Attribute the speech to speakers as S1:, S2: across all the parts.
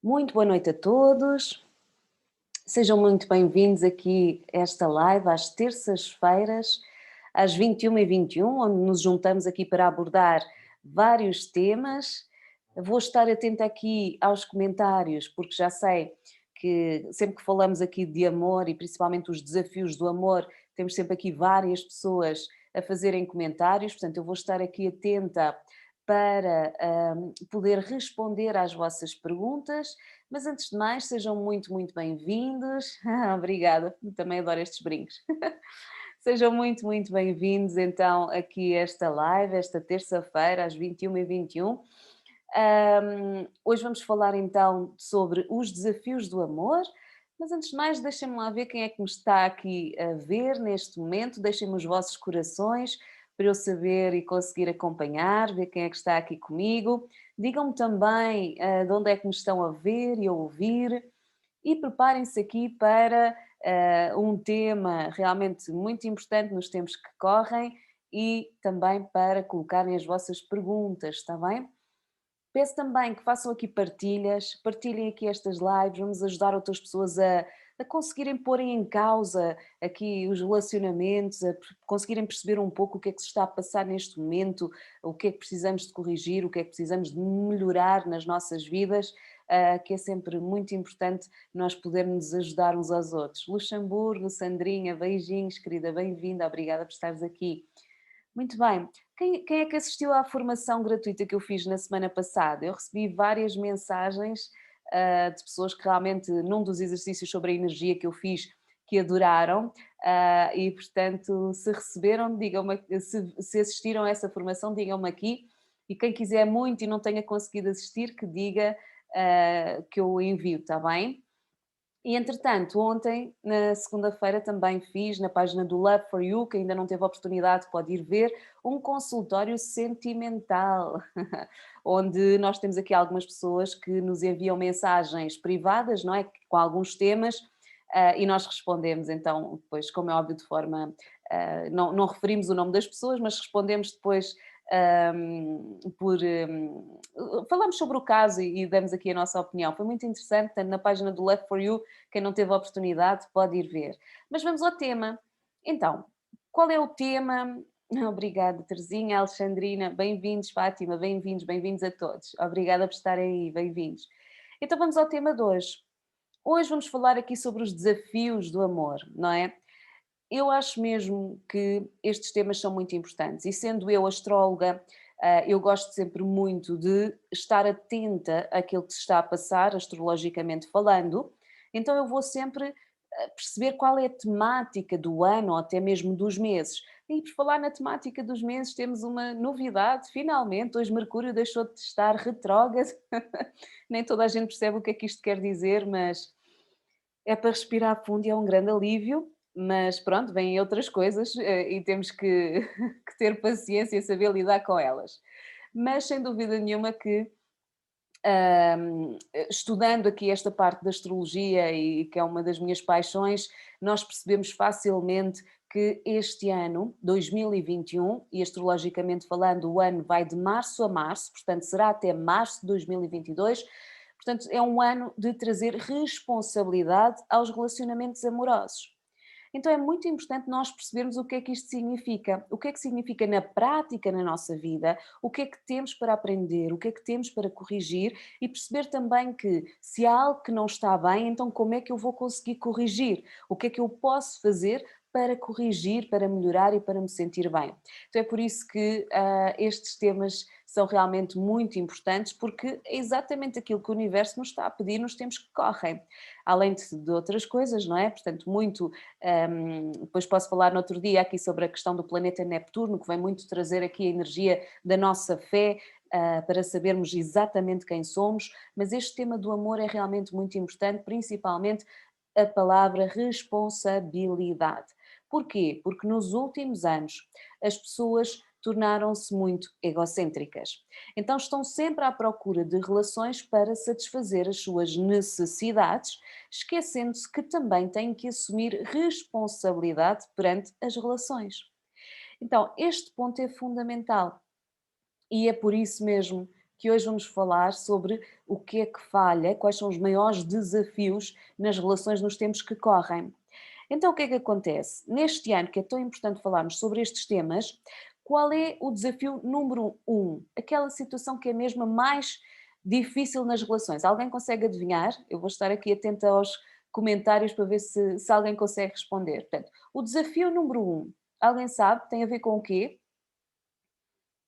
S1: Muito boa noite a todos. Sejam muito bem-vindos aqui a esta live às terças-feiras, às 21h21, onde nos juntamos aqui para abordar vários temas. Vou estar atenta aqui aos comentários, porque já sei que sempre que falamos aqui de amor e principalmente os desafios do amor, temos sempre aqui várias pessoas a fazerem comentários, portanto eu vou estar aqui atenta para poder responder às vossas perguntas, mas antes de mais, sejam muito, muito bem-vindos. Obrigada, também adoro estes brincos. Sejam muito, muito bem-vindos então aqui a esta live, esta terça-feira, às 21h21. Hoje vamos falar então sobre os desafios do amor, mas antes de mais, deixem-me lá ver quem é que me está aqui a ver neste momento, deixem-me os vossos corações para eu saber e conseguir acompanhar, ver quem é que está aqui comigo. Digam-me também de onde é que me estão a ver e a ouvir e preparem-se aqui para um tema realmente muito importante nos tempos que correm e também para colocarem as vossas perguntas, está bem? Peço também que façam aqui partilhas, partilhem aqui estas lives, vamos ajudar outras pessoas a conseguirem pôr em causa aqui os relacionamentos, conseguirem perceber um pouco o que é que se está a passar neste momento, o que é que precisamos de corrigir, o que é que precisamos de melhorar nas nossas vidas, que é sempre muito importante nós podermos ajudar uns aos outros. Luxemburgo, Sandrinha, beijinhos, querida, bem-vinda, obrigada por estares aqui. Muito bem. Quem é que assistiu à formação gratuita que eu fiz na semana passada? Eu recebi várias mensagens de pessoas que realmente, num dos exercícios sobre a energia que eu fiz, que adoraram, e portanto, se receberam, digam-me, se assistiram a essa formação, digam-me aqui, e quem quiser muito e não tenha conseguido assistir, que diga que eu envio, está bem? E entretanto, ontem, na segunda-feira, também fiz na página do Love for You, que ainda não teve a oportunidade, pode ir ver, um consultório sentimental, onde nós temos aqui algumas pessoas que nos enviam mensagens privadas, não é? Com alguns temas, e nós respondemos, então, depois, como é óbvio, de forma. Não referimos o nome das pessoas, mas respondemos depois por. Falamos sobre o caso e damos aqui a nossa opinião. Foi muito interessante, portanto, na página do Love for You. Quem não teve a oportunidade pode ir ver. Mas vamos ao tema. Então, qual é o tema? Obrigada, Terezinha, Alexandrina, bem-vindos, Fátima, bem-vindos, bem-vindos a todos. Obrigada por estarem aí, bem-vindos. Então vamos ao tema de hoje. Hoje vamos falar aqui sobre os desafios do amor, não é? Eu acho mesmo que estes temas são muito importantes e sendo eu astróloga, eu gosto sempre muito de estar atenta àquilo que se está a passar, astrologicamente falando, então eu vou sempre perceber qual é a temática do ano ou até mesmo dos meses. E por falar na temática dos meses, temos uma novidade, finalmente, hoje Mercúrio deixou de estar retrógrado, nem toda a gente percebe o que é que isto quer dizer, mas é para respirar fundo e é um grande alívio, mas pronto, vêm outras coisas e temos que, que ter paciência e saber lidar com elas. Mas sem dúvida nenhuma que estudando aqui esta parte da astrologia e que é uma das minhas paixões, nós percebemos facilmente que este ano, 2021, e astrologicamente falando, o ano vai de março a março, portanto será até março de 2022, portanto é um ano de trazer responsabilidade aos relacionamentos amorosos. Então é muito importante nós percebermos o que é que isto significa, o que é que significa na prática na nossa vida, o que é que temos para aprender, o que é que temos para corrigir e perceber também que se há algo que não está bem, então como é que eu vou conseguir corrigir? O que é que eu posso fazer para corrigir, para melhorar e para me sentir bem. Então é por isso que estes temas são realmente muito importantes, porque é exatamente aquilo que o universo nos está a pedir nos tempos que correm. Além de outras coisas, não é? Portanto, muito. Depois posso falar no outro dia aqui sobre a questão do planeta Neptuno, que vem muito trazer aqui a energia da nossa fé, para sabermos exatamente quem somos, mas este tema do amor é realmente muito importante, principalmente a palavra responsabilidade. Porquê? Porque nos últimos anos as pessoas tornaram-se muito egocêntricas. Então estão sempre à procura de relações para satisfazer as suas necessidades, esquecendo-se que também têm que assumir responsabilidade perante as relações. Então, este ponto é fundamental e é por isso mesmo que hoje vamos falar sobre o que é que falha, quais são os maiores desafios nas relações nos tempos que correm. Então, o que é que acontece? Neste ano, que é tão importante falarmos sobre estes temas, qual é o desafio número um? Aquela situação que é mesmo a mais difícil nas relações. Alguém consegue adivinhar? Eu vou estar aqui atenta aos comentários para ver se alguém consegue responder. Portanto, o desafio número um, alguém sabe? Tem a ver com o quê?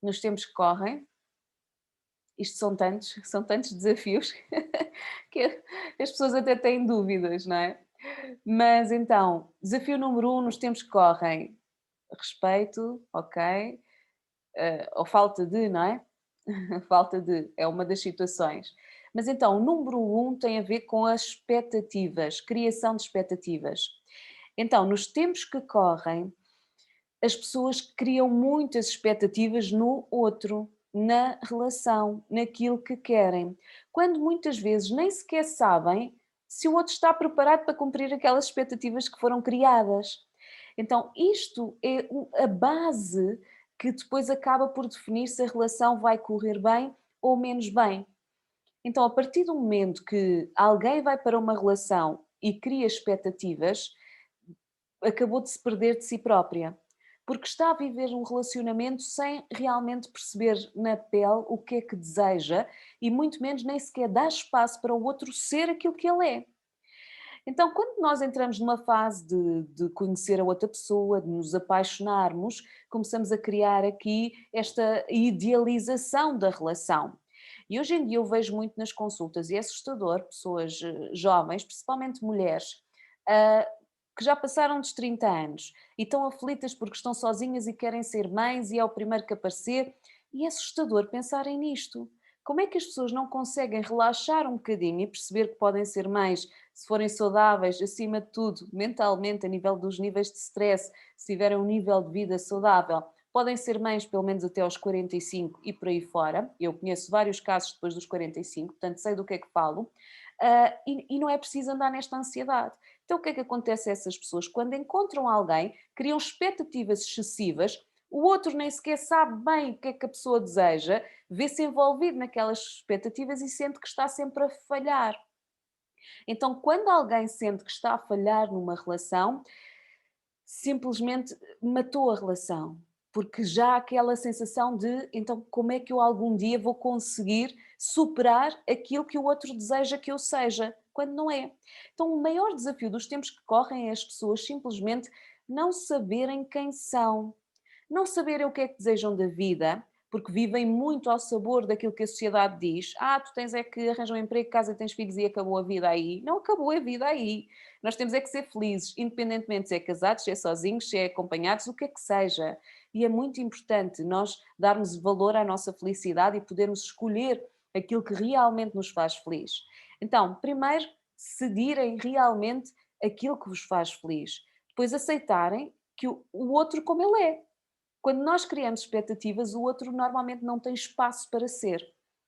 S1: Nos tempos que correm? Isto são tantos desafios que as pessoas até têm dúvidas, não é? Mas então, desafio número um nos tempos que correm, respeito, ok, ou falta de, não é? Falta de, é uma das situações. Mas então, o número um tem a ver com as expectativas, criação de expectativas. Então, nos tempos que correm, as pessoas criam muitas expectativas no outro, na relação, naquilo que querem, quando muitas vezes nem sequer sabem se o outro está preparado para cumprir aquelas expectativas que foram criadas. Então, isto é a base que depois acaba por definir se a relação vai correr bem ou menos bem. Então, a partir do momento que alguém vai para uma relação e cria expectativas, acabou de se perder de si própria, porque está a viver um relacionamento sem realmente perceber na pele o que é que deseja e muito menos nem sequer dá espaço para o outro ser aquilo que ele é. Então, quando nós entramos numa fase de conhecer a outra pessoa, de nos apaixonarmos, começamos a criar aqui esta idealização da relação. E hoje em dia eu vejo muito nas consultas, e é assustador, pessoas jovens, principalmente mulheres, ah, que já passaram dos 30 anos e estão aflitas porque estão sozinhas e querem ser mães e é o primeiro que aparecer. E é assustador pensarem nisto. Como é que as pessoas não conseguem relaxar um bocadinho e perceber que podem ser mães se forem saudáveis, acima de tudo, mentalmente, a nível dos níveis de stress, se tiverem um nível de vida saudável, podem ser mães pelo menos até aos 45 e por aí fora. Eu conheço vários casos depois dos 45, portanto sei do que é que falo. E não é preciso andar nesta ansiedade. Então o que é que acontece a essas pessoas? Quando encontram alguém, criam expectativas excessivas, o outro nem sequer sabe bem o que é que a pessoa deseja, vê-se envolvido naquelas expectativas e sente que está sempre a falhar. Então, quando alguém sente que está a falhar numa relação, simplesmente matou a relação. Porque já há aquela sensação de, então, como é que eu algum dia vou conseguir superar aquilo que o outro deseja que eu seja, quando não é. Então, o maior desafio dos tempos que correm é as pessoas simplesmente não saberem quem são, não saberem o que é que desejam da vida, porque vivem muito ao sabor daquilo que a sociedade diz. Ah, tu tens é que arranjar um emprego, casa, tens filhos e acabou a vida aí. Não acabou a vida aí. Nós temos é que ser felizes, independentemente se é casados, se é sozinhos, se é acompanhados, o que seja. E é muito importante nós darmos valor à nossa felicidade e podermos escolher aquilo que realmente nos faz feliz. Então, primeiro, seguirem realmente aquilo que vos faz feliz. Depois aceitarem que o outro como ele é. Quando nós criamos expectativas, o outro normalmente não tem espaço para ser.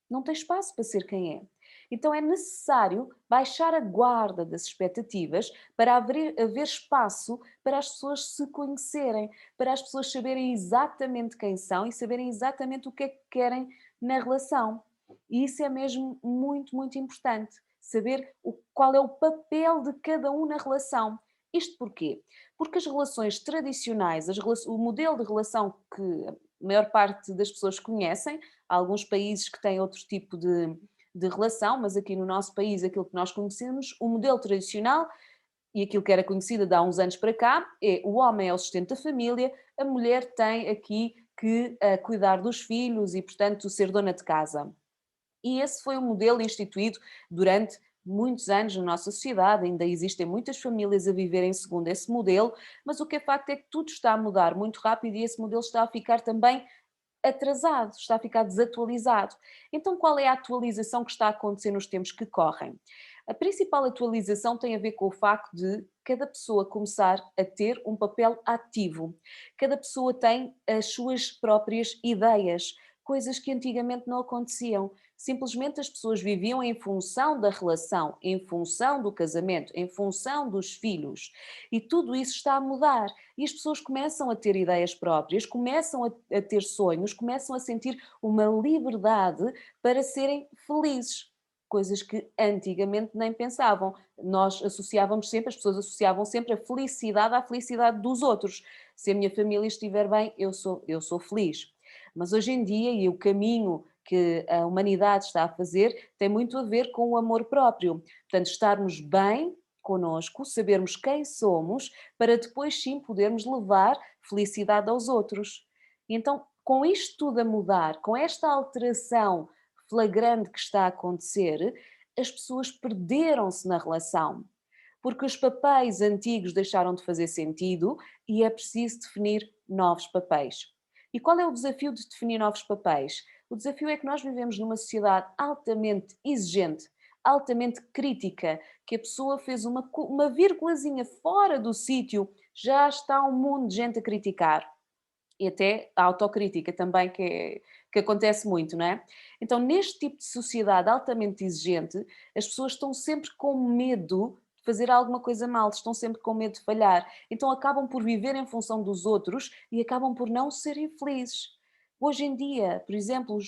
S1: Não tem espaço para ser quem é. Então é necessário baixar a guarda das expectativas para haver espaço para as pessoas se conhecerem, para as pessoas saberem exatamente quem são e saberem exatamente o que é que querem na relação. E isso é mesmo muito, muito importante. Saber qual é o papel de cada um na relação. Isto porquê? Porque as relações tradicionais, o modelo de relação que a maior parte das pessoas conhecem, há alguns países que têm outro tipo de relação, mas aqui no nosso país, aquilo que nós conhecemos, o modelo tradicional e aquilo que era conhecido de há uns anos para cá, é o homem é o sustento da família, a mulher tem aqui que cuidar dos filhos e, portanto, ser dona de casa. E esse foi um modelo instituído durante muitos anos na nossa sociedade, ainda existem muitas famílias a viverem segundo esse modelo, mas o que é facto é que tudo está a mudar muito rápido e esse modelo está a ficar também atrasado, está a ficar desatualizado. Então, qual é a atualização que está a acontecer nos tempos que correm? A principal atualização tem a ver com o facto de cada pessoa começar a ter um papel ativo. Cada pessoa tem as suas próprias ideias. coisas que antigamente não aconteciam. Simplesmente as pessoas viviam em função da relação, em função do casamento, em função dos filhos. E tudo isso está a mudar. E as pessoas começam a ter ideias próprias, começam a ter sonhos, começam a sentir uma liberdade para serem felizes. Coisas que antigamente nem pensavam. Nós associávamos sempre, as pessoas associavam sempre a felicidade à felicidade dos outros. Se a minha família estiver bem, eu sou feliz. Mas hoje em dia, e o caminho que a humanidade está a fazer, tem muito a ver com o amor próprio. Portanto, estarmos bem connosco, sabermos quem somos, para depois sim podermos levar felicidade aos outros. E então, com isto tudo a mudar, com esta alteração flagrante que está a acontecer, as pessoas perderam-se na relação. Porque os papéis antigos deixaram de fazer sentido e é preciso definir novos papéis. E qual é o desafio de definir novos papéis? O desafio é que nós vivemos numa sociedade altamente exigente, altamente crítica, que a pessoa fez uma vírgulazinha fora do sítio, já está um mundo de gente a criticar. E até a autocrítica também, que acontece muito, não é? Então, neste tipo de sociedade altamente exigente, as pessoas estão sempre com medo de fazer alguma coisa mal, estão sempre com medo de falhar. Então, acabam por viver em função dos outros e acabam por não serem felizes. Hoje em dia, por exemplo,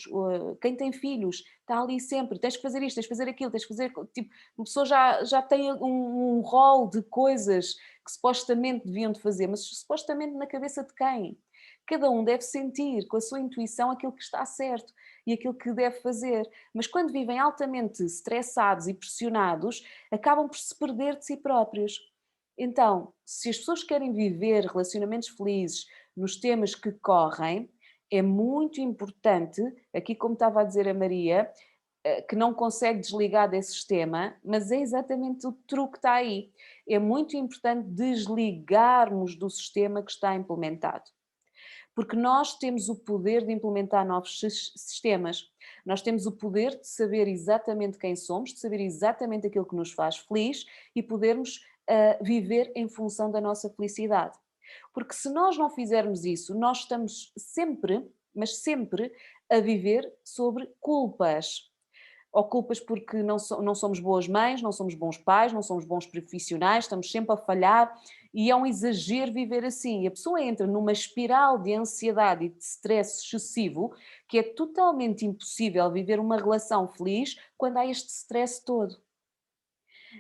S1: quem tem filhos está ali sempre, tens que fazer isto, tens que fazer aquilo, tens que fazer. Tipo, uma pessoa já tem um rol de coisas que supostamente deviam de fazer, mas supostamente na cabeça de quem? Cada um deve sentir com a sua intuição aquilo que está certo e aquilo que deve fazer. Mas quando vivem altamente estressados e pressionados, acabam por se perder de si próprios. Então, se as pessoas querem viver relacionamentos felizes nos temas que correm, é muito importante, aqui como estava a dizer a Maria, que não consegue desligar desse sistema, mas é exatamente o truque que está aí. É muito importante desligarmos do sistema que está implementado. Porque nós temos o poder de implementar novos sistemas. Nós temos o poder de saber exatamente quem somos, de saber exatamente aquilo que nos faz feliz e podermos viver em função da nossa felicidade. Porque se nós não fizermos isso, nós estamos sempre, mas sempre, a viver sobre culpas. Ou culpas porque não somos boas mães, não somos bons pais, não somos bons profissionais, estamos sempre a falhar e é um exagero viver assim. E a pessoa entra numa espiral de ansiedade e de stress excessivo que é totalmente impossível viver uma relação feliz quando há este stress todo.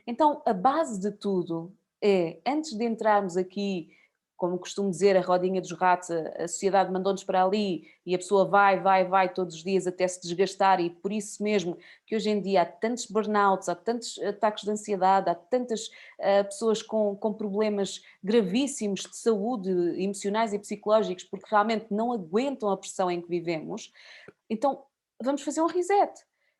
S1: Então, a base de tudo é, antes de entrarmos aqui, como costumo dizer, a rodinha dos ratos, a sociedade mandou-nos para ali e a pessoa vai todos os dias até se desgastar e por isso mesmo que hoje em dia há tantos burnouts, há tantos ataques de ansiedade, há tantas pessoas com problemas gravíssimos de saúde emocionais e psicológicos porque realmente não aguentam a pressão em que vivemos. Então, vamos fazer um reset.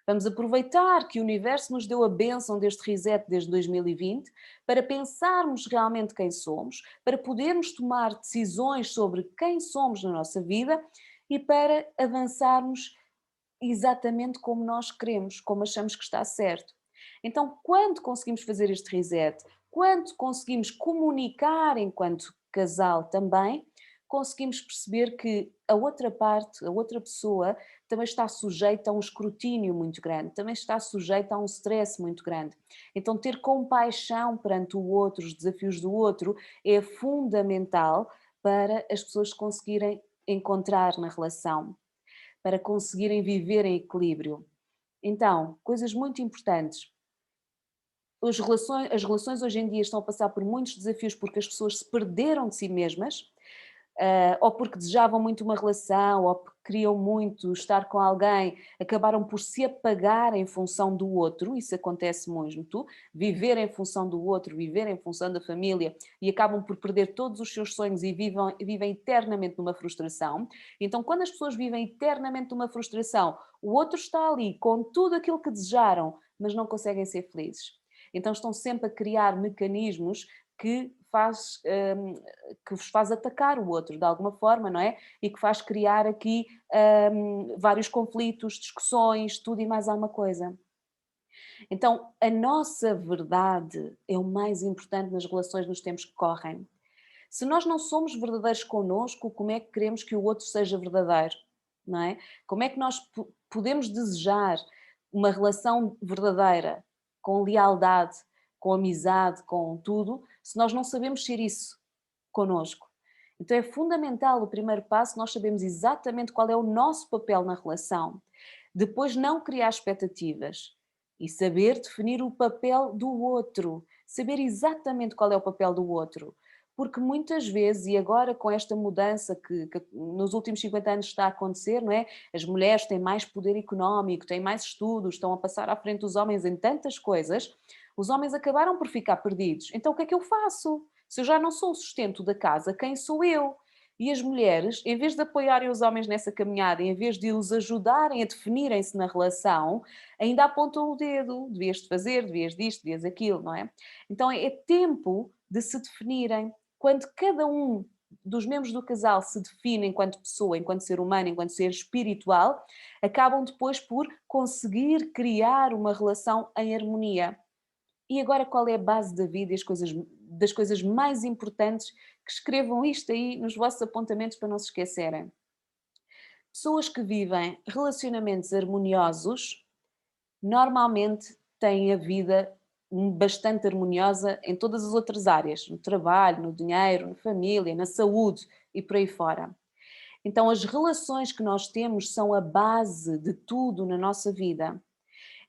S1: Vamos aproveitar que o universo nos deu a bênção deste reset desde 2020 para pensarmos realmente quem somos, para podermos tomar decisões sobre quem somos na nossa vida e para avançarmos exatamente como nós queremos, como achamos que está certo. Então, quando conseguimos fazer este reset, quando conseguimos comunicar enquanto casal também, conseguimos perceber que a outra parte, a outra pessoa, também está sujeita a um escrutínio muito grande, também está sujeita a um stress muito grande. Então, ter compaixão perante o outro, os desafios do outro, é fundamental para as pessoas conseguirem encontrar na relação, para conseguirem viver em equilíbrio. Então, coisas muito importantes. As relações hoje em dia estão a passar por muitos desafios porque as pessoas se perderam de si mesmas, ou porque desejavam muito uma relação, ou porque queriam muito estar com alguém, acabaram por se apagar em função do outro, isso acontece muito, viver em função do outro, viver em função da família, e acabam por perder todos os seus sonhos e vivem eternamente numa frustração. Então, quando as pessoas vivem eternamente numa frustração, o outro está ali com tudo aquilo que desejaram, mas não conseguem ser felizes. Então estão sempre a criar mecanismos que vos faz atacar o outro de alguma forma, não é? E que faz criar aqui vários conflitos, discussões, tudo e mais alguma coisa. Então, a nossa verdade é o mais importante nas relações nos tempos que correm. Se nós não somos verdadeiros connosco, como é que queremos que o outro seja verdadeiro? não é? Como é que nós podemos desejar uma relação verdadeira, com lealdade, com amizade, com tudo, se nós não sabemos ser isso connosco? Então é fundamental o primeiro passo, nós sabemos exatamente qual é o nosso papel na relação. Depois não criar expectativas e saber definir o papel do outro, saber exatamente qual é o papel do outro. Porque muitas vezes, e agora com esta mudança que nos últimos 50 anos está a acontecer, não é? As mulheres têm mais poder económico, têm mais estudos, estão a passar à frente dos homens em tantas coisas, os homens acabaram por ficar perdidos. Então o que é que eu faço? Se eu já não sou o sustento da casa, quem sou eu? E as mulheres, em vez de apoiarem os homens nessa caminhada, em vez de os ajudarem a definirem-se na relação, ainda apontam o dedo. Devias de fazer, devias disto, devias aquilo, não é? Então é tempo de se definirem. Quando cada um dos membros do casal se define enquanto pessoa, enquanto ser humano, enquanto ser espiritual, acabam depois por conseguir criar uma relação em harmonia. E agora qual é a base da vida e das coisas mais importantes? Que escrevam isto aí nos vossos apontamentos para não se esquecerem. Pessoas que vivem relacionamentos harmoniosos normalmente têm a vida bastante harmoniosa em todas as outras áreas, no trabalho, no dinheiro, na família, na saúde e por aí fora. Então as relações que nós temos são a base de tudo na nossa vida.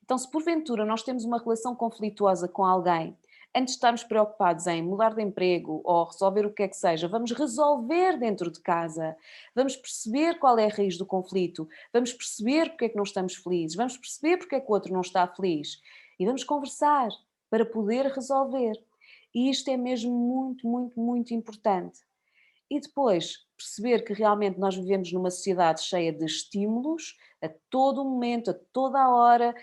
S1: Então, se porventura nós temos uma relação conflituosa com alguém, antes de estarmos preocupados em mudar de emprego ou resolver o que é que seja, vamos resolver dentro de casa, vamos perceber qual é a raiz do conflito, vamos perceber porque é que não estamos felizes, vamos perceber porque é que o outro não está feliz e vamos conversar para poder resolver. E isto é mesmo muito, muito, muito importante. E depois perceber que realmente nós vivemos numa sociedade cheia de estímulos a todo o momento, a toda a hora,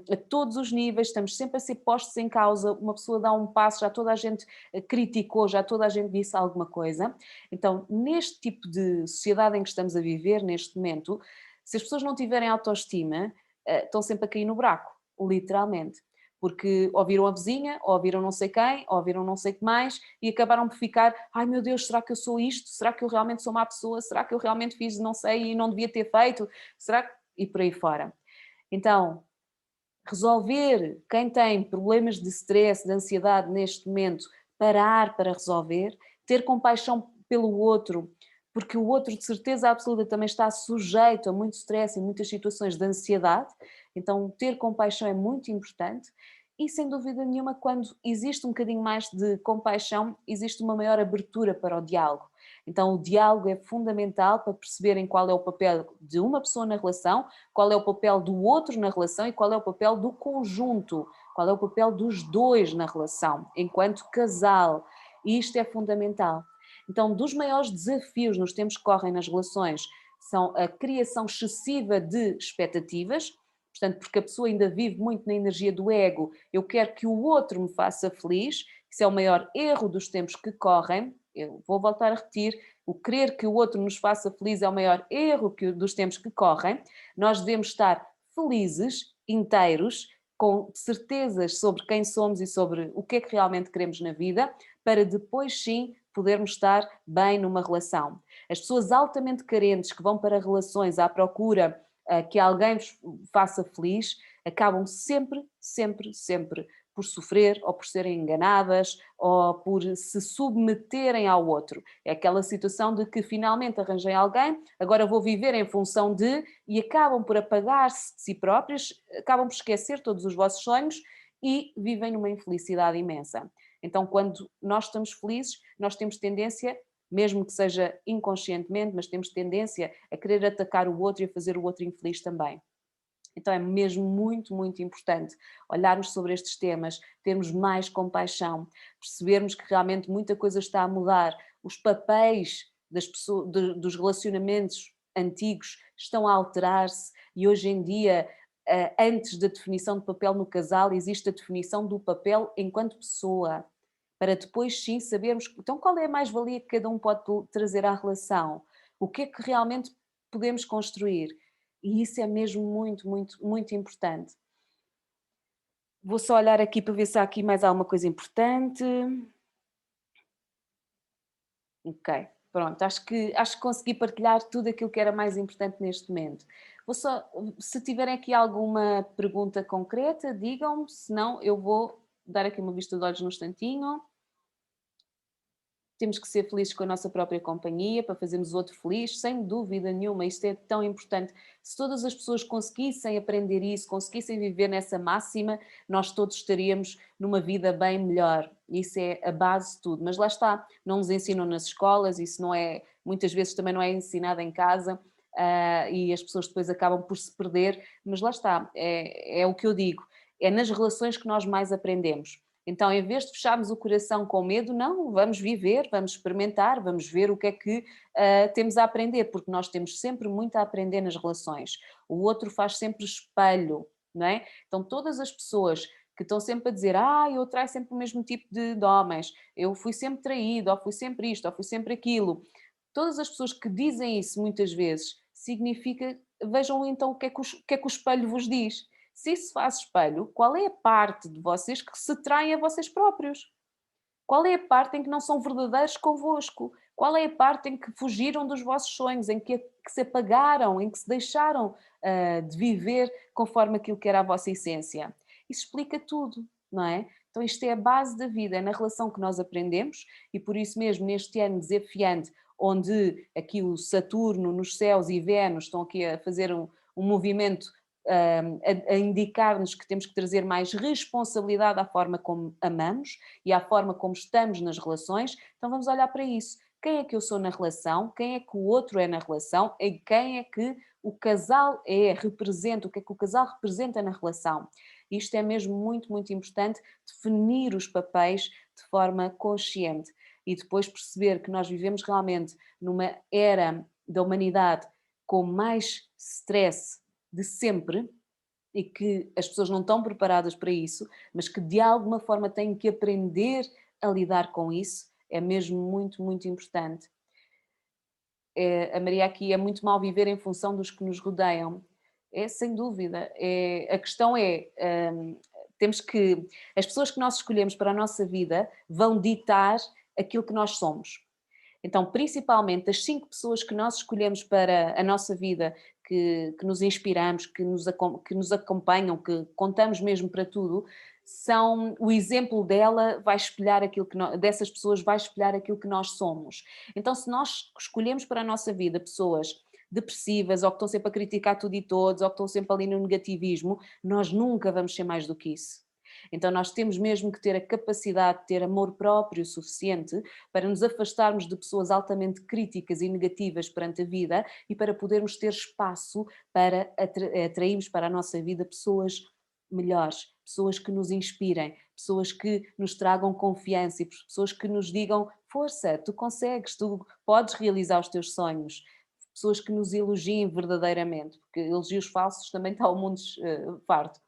S1: a todos os níveis, estamos sempre a ser postos em causa, uma pessoa dá um passo, já toda a gente criticou, já toda a gente disse alguma coisa. Então, neste tipo de sociedade em que estamos a viver, neste momento, se as pessoas não tiverem autoestima, estão sempre a cair no buraco, literalmente. Porque ouviram a vizinha, ouviram não sei quem, ouviram não sei o que mais e acabaram por ficar, ai meu Deus, será que eu sou isto? Será que eu realmente sou má pessoa? Será que eu realmente fiz não sei e não devia ter feito? Será que... E por aí fora. Então, resolver quem tem problemas de stress, de ansiedade neste momento, parar para resolver, ter compaixão pelo outro, porque o outro de certeza absoluta também está sujeito a muito stress e muitas situações de ansiedade, então ter compaixão é muito importante e sem dúvida nenhuma quando existe um bocadinho mais de compaixão, existe uma maior abertura para o diálogo. Então o diálogo é fundamental para perceberem qual é o papel de uma pessoa na relação, qual é o papel do outro na relação e qual é o papel do conjunto, qual é o papel dos dois na relação, enquanto casal. E isto é fundamental. Então, dos maiores desafios nos tempos que correm nas relações são a criação excessiva de expectativas, portanto, porque a pessoa ainda vive muito na energia do ego, eu quero que o outro me faça feliz, isso é o maior erro dos tempos que correm, eu vou voltar a repetir, o querer que o outro nos faça feliz é o maior erro dos tempos que correm. Nós devemos estar felizes, inteiros, com certezas sobre quem somos e sobre o que é que realmente queremos na vida, para depois sim podermos estar bem numa relação. As pessoas altamente carentes que vão para relações à procura que alguém vos faça feliz, acabam sempre, sempre, sempre por sofrer ou por serem enganadas ou por se submeterem ao outro. É aquela situação de que finalmente arranjei alguém, agora vou viver em função de, e acabam por apagar-se de si próprios, acabam por esquecer todos os vossos sonhos e vivem numa infelicidade imensa. Então, quando nós estamos felizes, nós temos tendência, mesmo que seja inconscientemente, mas temos tendência a querer atacar o outro e a fazer o outro infeliz também. Então é mesmo muito, muito importante olharmos sobre estes temas, termos mais compaixão, percebermos que realmente muita coisa está a mudar, os papéis das pessoas, dos relacionamentos antigos estão a alterar-se e hoje em dia, antes da definição de papel no casal, existe a definição do papel enquanto pessoa, para depois sim sabermos, então qual é a mais-valia que cada um pode trazer à relação, o que é que realmente podemos construir. E isso é mesmo muito, muito, muito importante. Vou só olhar aqui para ver se há aqui mais alguma coisa importante. Ok. Pronto, acho que consegui partilhar tudo aquilo que era mais importante neste momento. Vou só, se tiverem aqui alguma pergunta concreta, digam-me, senão eu vou dar aqui uma vista de olhos num instantinho. Temos que ser felizes com a nossa própria companhia para fazermos o outro feliz, sem dúvida nenhuma, isto é tão importante. Se todas as pessoas conseguissem aprender isso, conseguissem viver nessa máxima, nós todos estaríamos numa vida bem melhor. Isso é a base de tudo. Mas lá está, não nos ensinam nas escolas, isso não é, muitas vezes também não é ensinado em casa, e as pessoas depois acabam por se perder, mas lá está, é o que eu digo, é nas relações que nós mais aprendemos. Então, em vez de fecharmos o coração com medo, não, vamos viver, vamos experimentar, vamos ver o que é que temos a aprender, porque nós temos sempre muito a aprender nas relações. O outro faz sempre espelho, não é? Então, todas as pessoas que estão sempre a dizer, eu traio sempre o mesmo tipo de homens, eu fui sempre traído, ou fui sempre isto, ou fui sempre aquilo. Todas as pessoas que dizem isso muitas vezes, significa, vejam então o que é que o espelho vos diz. Se isso faz espelho, qual é a parte de vocês que se traem a vocês próprios? Qual é a parte em que não são verdadeiros convosco? Qual é a parte em que fugiram dos vossos sonhos, em que se apagaram, em que se deixaram de viver conforme aquilo que era a vossa essência? Isso explica tudo, não é? Então isto é a base da vida, é na relação que nós aprendemos e por isso mesmo neste ano desafiante, onde aqui o Saturno nos céus e Vênus estão aqui a fazer um movimento a indicar-nos que temos que trazer mais responsabilidade à forma como amamos e à forma como estamos nas relações, então vamos olhar para isso. Quem é que eu sou na relação? Quem é que o outro é na relação? E quem é que o casal representa? O que é que o casal representa na relação? Isto é mesmo muito, muito importante, definir os papéis de forma consciente e depois perceber que nós vivemos realmente numa era da humanidade com mais stress de sempre e que as pessoas não estão preparadas para isso, mas que de alguma forma têm que aprender a lidar com isso, é mesmo muito, muito importante. A Maria aqui é muito mal viver em função dos que nos rodeiam. É sem dúvida. A questão temos que. As pessoas que nós escolhemos para a nossa vida vão ditar aquilo que nós somos. Então, principalmente as 5 pessoas que nós escolhemos para a nossa vida, que nos inspiramos, que nos acompanham, que contamos mesmo para tudo, são o exemplo dela vai espelhar aquilo que dessas pessoas vai espelhar aquilo que nós somos. Então, se nós escolhemos para a nossa vida pessoas depressivas, ou que estão sempre a criticar tudo e todos, ou que estão sempre ali no negativismo, nós nunca vamos ser mais do que isso. Então nós temos mesmo que ter a capacidade de ter amor próprio suficiente para nos afastarmos de pessoas altamente críticas e negativas perante a vida e para podermos ter espaço para atrairmos para a nossa vida pessoas melhores, pessoas que nos inspirem, pessoas que nos tragam confiança e pessoas que nos digam força, tu consegues, tu podes realizar os teus sonhos. Pessoas que nos elogiem verdadeiramente, porque elogios falsos também está o mundo farto.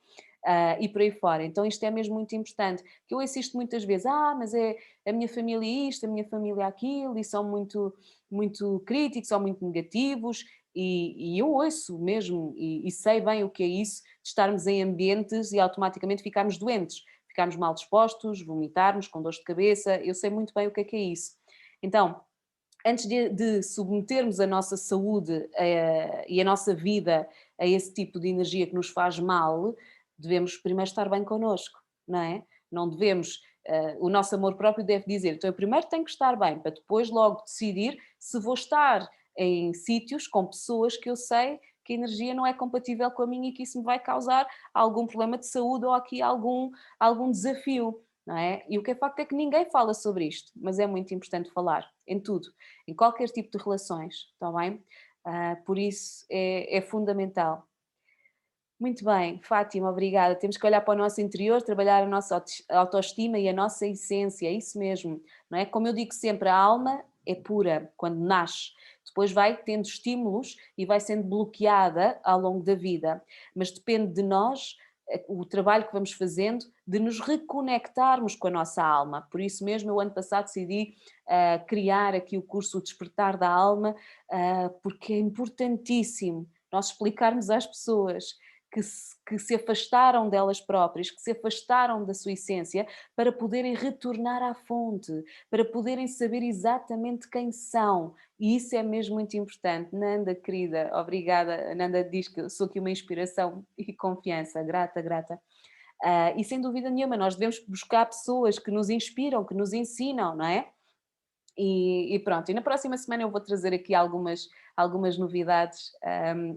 S1: E por aí fora. Então isto é mesmo muito importante, que eu assisto muitas vezes, mas é a minha família isto, a minha família aquilo, e são muito, muito críticos, são muito negativos, e eu ouço mesmo, e sei bem o que é isso, de estarmos em ambientes e automaticamente ficarmos doentes, ficarmos mal dispostos, vomitarmos, com dor de cabeça, eu sei muito bem o que é isso. Então, antes de submetermos a nossa saúde e a nossa vida a esse tipo de energia que nos faz mal, devemos primeiro estar bem connosco, não é? Não devemos, o nosso amor próprio deve dizer, então eu primeiro tenho que estar bem, para depois logo decidir se vou estar em sítios com pessoas que eu sei que a energia não é compatível com a minha e que isso me vai causar algum problema de saúde ou aqui algum desafio. Não é? E o que é facto é que ninguém fala sobre isto, mas é muito importante falar, em tudo, em qualquer tipo de relações, está bem? Por isso é fundamental. Muito bem, Fátima, obrigada. Temos que olhar para o nosso interior, trabalhar a nossa autoestima e a nossa essência, é isso mesmo, não é? Como eu digo sempre, a alma é pura quando nasce, depois vai tendo estímulos e vai sendo bloqueada ao longo da vida, mas depende de nós, o trabalho que vamos fazendo, de nos reconectarmos com a nossa alma. Por isso mesmo, eu ano passado decidi criar aqui o curso O Despertar da Alma, porque é importantíssimo nós explicarmos às pessoas que se afastaram delas próprias, que se afastaram da sua essência, para poderem retornar à fonte, para poderem saber exatamente quem são. E isso é mesmo muito importante. Nanda, querida, obrigada. A Nanda diz que eu sou aqui uma inspiração e confiança. Grata, grata. E sem dúvida nenhuma, nós devemos buscar pessoas que nos inspiram, que nos ensinam, não é? E pronto, e na próxima semana eu vou trazer aqui algumas novidades,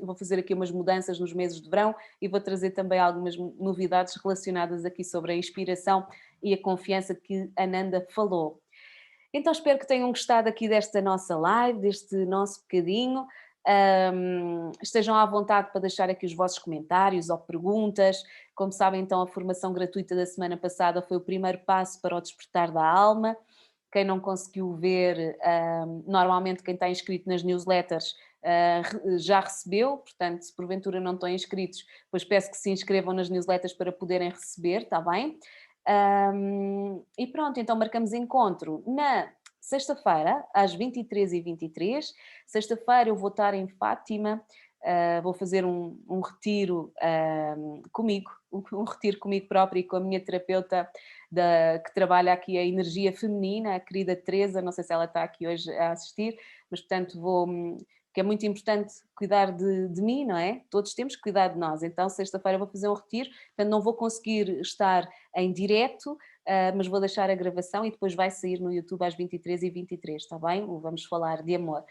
S1: vou fazer aqui umas mudanças nos meses de verão e vou trazer também algumas novidades relacionadas aqui sobre a inspiração e a confiança que a Nanda falou. Então espero que tenham gostado aqui desta nossa live, deste nosso bocadinho. Estejam à vontade para deixar aqui os vossos comentários ou perguntas. Como sabem, então, a formação gratuita da semana passada foi o primeiro passo para o despertar da alma. Quem não conseguiu ver, normalmente quem está inscrito nas newsletters já recebeu, portanto, se porventura não estão inscritos, pois peço que se inscrevam nas newsletters para poderem receber, está bem? E pronto, então marcamos encontro na sexta-feira, às 23h23. Sexta-feira eu vou estar em Fátima, vou fazer um retiro comigo, um retiro comigo próprio e com a minha terapeuta que trabalha aqui a energia feminina, a querida Teresa, não sei se ela está aqui hoje a assistir, mas portanto que é muito importante cuidar de mim, não é? Todos temos que cuidar de nós, então sexta-feira vou fazer um retiro, portanto não vou conseguir estar em direto, mas vou deixar a gravação e depois vai sair no YouTube às 23h23, está bem? Vamos falar de amor.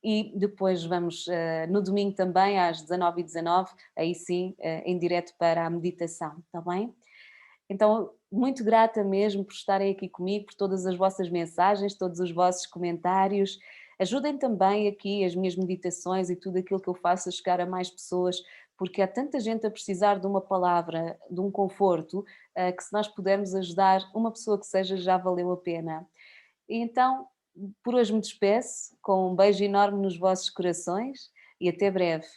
S1: E depois vamos, no domingo também, às 19h19, aí sim, em direto para a meditação, está bem? Então, muito grata mesmo por estarem aqui comigo, por todas as vossas mensagens, todos os vossos comentários. Ajudem também aqui as minhas meditações e tudo aquilo que eu faço a chegar a mais pessoas, porque há tanta gente a precisar de uma palavra, de um conforto, que se nós pudermos ajudar uma pessoa que seja, já valeu a pena. E então, por hoje me despeço, com um beijo enorme nos vossos corações e até breve.